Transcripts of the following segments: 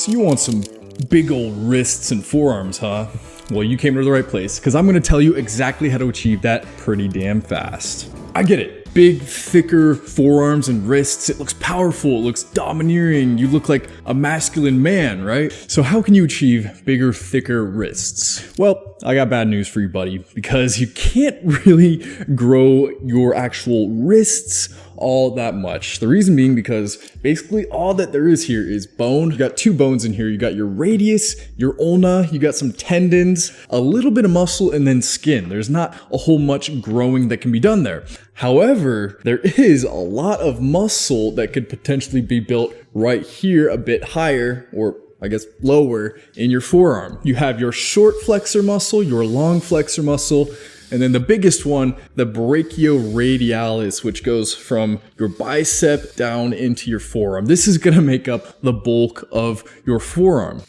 So you want some big old wrists and forearms, huh? Well, you came to the right place, because I'm going to tell you exactly how to achieve that pretty damn fast. I get it. Big, thicker forearms and wrists. It looks powerful. It looks domineering. You look like a masculine man, right? So how can you achieve bigger, thicker wrists? Well, I got bad news for you, buddy, because you can't really grow your actual wrists all that much. The reason being because basically all that there is here is bone. You got two bones in here. You got your radius, your ulna, you got some tendons, a little bit of muscle, and then skin. There's not a whole much growing that can be done there. However, there is a lot of muscle that could potentially be built right here a bit higher, or I guess lower, in your forearm. You have your short flexor muscle, your long flexor muscle, and then the biggest one, the brachioradialis, which goes from your bicep down into your forearm. This is gonna make up the bulk of your forearm.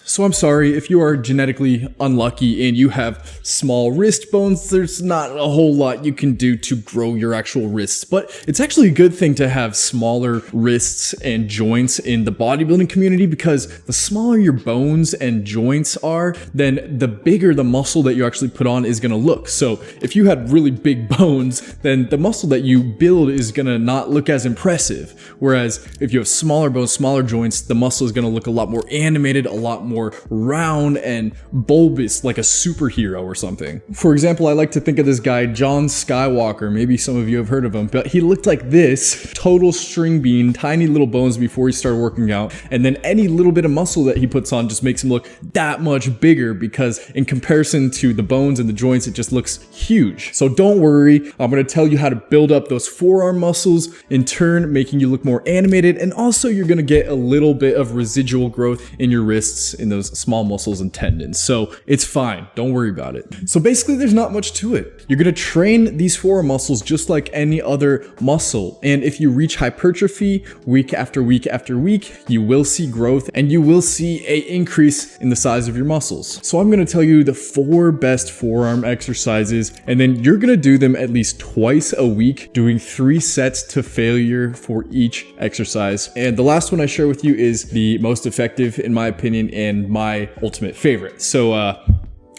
So I'm sorry if you are genetically unlucky and you have small wrist bones, there's not a whole lot you can do to grow your actual wrists, but it's actually a good thing to have smaller wrists and joints in the bodybuilding community, because the smaller your bones and joints are, then the bigger the muscle that you actually put on is gonna look. So if you had really big bones, then the muscle that you build is gonna not look as impressive. Whereas if you have smaller bones, smaller joints, the muscle is gonna look a lot more animated, a lot more round and bulbous, like a superhero or something. For example, I like to think of this guy, John Skywalker. Maybe some of you have heard of him, but he looked like this, total string bean, tiny little bones before he started working out. And then any little bit of muscle that he puts on just makes him look that much bigger, because in comparison to the bones and the joints, it just looks huge. So don't worry, I'm gonna tell you how to build up those forearm muscles, in turn making you look more animated, and also you're gonna get a little bit of residual growth in your wrists, in those small muscles and tendons. So it's fine, don't worry about it. So basically there's not much to it. You're gonna train these forearm muscles just like any other muscle. And if you reach hypertrophy week after week after week, you will see growth and you will see an increase in the size of your muscles. So I'm gonna tell you the 4 best forearm exercises, and then you're gonna do them at least twice a week, doing 3 sets to failure for each exercise. And the last one I share with you is the most effective in my opinion and my ultimate favorite. So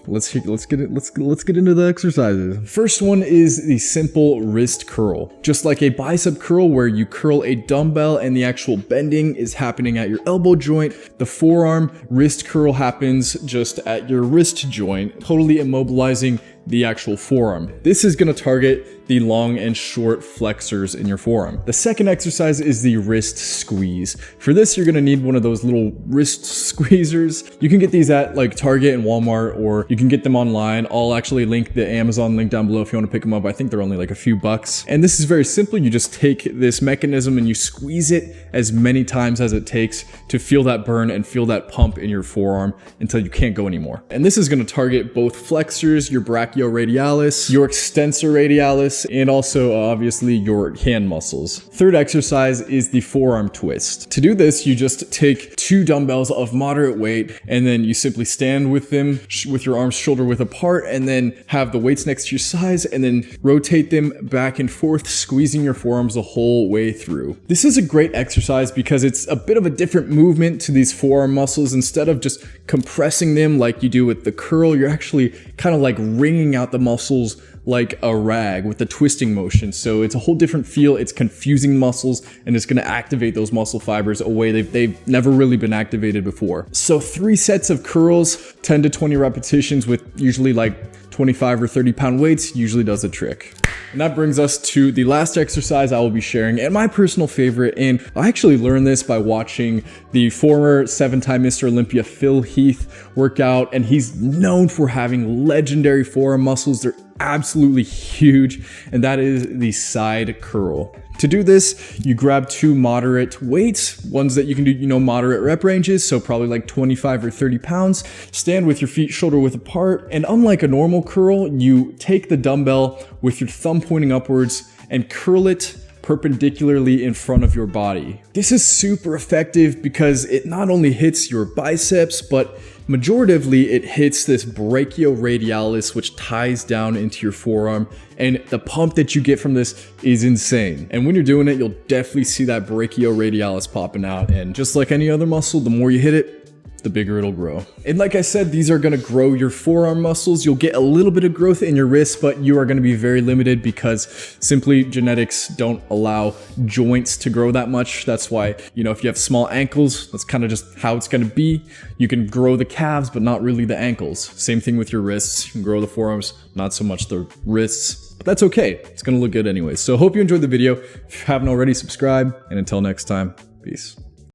let's get into the exercises. First one is the simple wrist curl. Just like a bicep curl where you curl a dumbbell and the actual bending is happening at your elbow joint, the forearm wrist curl happens just at your wrist joint, totally immobilizing the actual forearm. This is going to target the long and short flexors in your forearm. The second exercise is the wrist squeeze. For this, you're going to need one of those little wrist squeezers. You can get these at like Target and Walmart, or you can get them online. I'll actually link the Amazon link down below if you want to pick them up. I think they're only like a few bucks. And this is very simple. You just take this mechanism and you squeeze it as many times as it takes to feel that burn and feel that pump in your forearm until you can't go anymore. And this is going to target both flexors, your brachioradialis, your extensor radialis, and also obviously your hand muscles. Third exercise is the forearm twist. To do this, you just take 2 dumbbells of moderate weight and then you simply stand with them with your arms shoulder width apart, and then have the weights next to your sides and then rotate them back and forth, squeezing your forearms the whole way through. This is a great exercise because it's a bit of a different movement to these forearm muscles. Instead of just compressing them like you do with the curl, you're actually kind of like wringing out the muscles like a rag with the twisting motion. So it's a whole different feel. It's confusing muscles and it's going to activate those muscle fibers a way they've never really been activated before. So 3 sets of curls, 10 to 20 repetitions with usually like 25 or 30 pound weights usually does the trick. And that brings us to the last exercise I will be sharing, and my personal favorite. And I actually learned this by watching the former 7-time Mr. Olympia Phil Heath work out, and he's known for having legendary forearm muscles. They're absolutely huge, and that is the side curl. To do this, you grab 2 moderate weights, ones that you can do, moderate rep ranges, so probably like 25 or 30 pounds. Stand with your feet shoulder width apart, and unlike a normal curl, you take the dumbbell with your thumb pointing upwards and curl it perpendicularly in front of your body. This is super effective because it not only hits your biceps, but majoritively it hits this brachioradialis, which ties down into your forearm, and the pump that you get from this is insane. And when you're doing it, you'll definitely see that brachioradialis popping out, and just like any other muscle, the more you hit it, the bigger it'll grow. And like I said, these are gonna grow your forearm muscles. You'll get a little bit of growth in your wrists, but you are gonna be very limited because simply genetics don't allow joints to grow that much. That's why, you know, if you have small ankles, that's kind of just how it's gonna be. You can grow the calves, but not really the ankles. Same thing with your wrists. You can grow the forearms, not so much the wrists, but that's okay. It's gonna look good anyways. So hope you enjoyed the video. If you haven't already, subscribe, and until next time, peace.